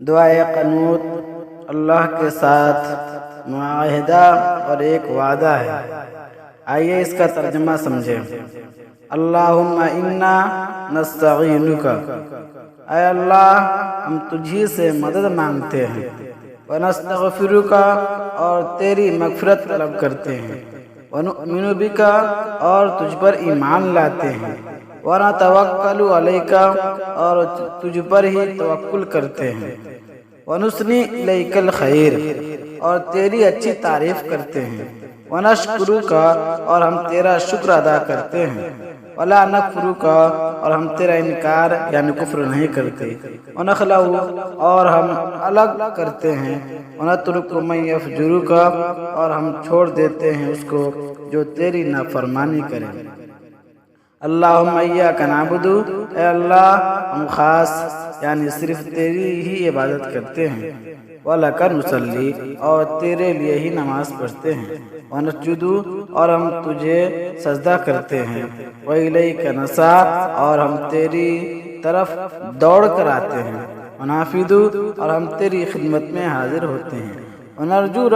دعائے قنوت اللہ کے ساتھ معاہدہ اور ایک وعدہ ہے۔ آئیے اس کا ترجمہ سمجھیں۔ اللہم انا نستعینک، اے اللہ ہم تجھی سے مدد مانگتے ہیں، ونستغفرک اور تیری مغفرت طلب کرتے ہیں، ونؤمن بک اور تجھ پر ایمان لاتے ہیں، ونتوکل علیک اور تجھ پر ہی توکل کرتے ہیں، ونثنی الیک الخیر اور تیری اچھی تعریف کرتے ہیں، ونشکرک اور ہم تیرا شکر ادا کرتے ہیں، ولا نکفرک اور ہم تیرا انکار یعنی کفر نہیں کرتے، ونخلع اور ہم الگ کرتے ہیں، ونترک من یفجرک اور ہم چھوڑ دیتے ہیں اس کو جو تیری نافرمانی کرے۔ اللہم ایاک نعبد، اے اللہ ہم خاص یعنی صرف تیری ہی عبادت کرتے ہیں، وَلَكَ نُصَلِّ اور تیرے لیے ہی نماز پڑھتے ہیں، وَنَسْجُدُ اور ہم تجھے سجدہ کرتے ہیں، وَإِلَيْكَ نَسْعَىٰ اور ہم تیری طرف دوڑ کر آتے ہیں، وَنَحْفِدُ اور ہم تیری خدمت میں حاضر ہوتے ہیں، وَنَرْجُو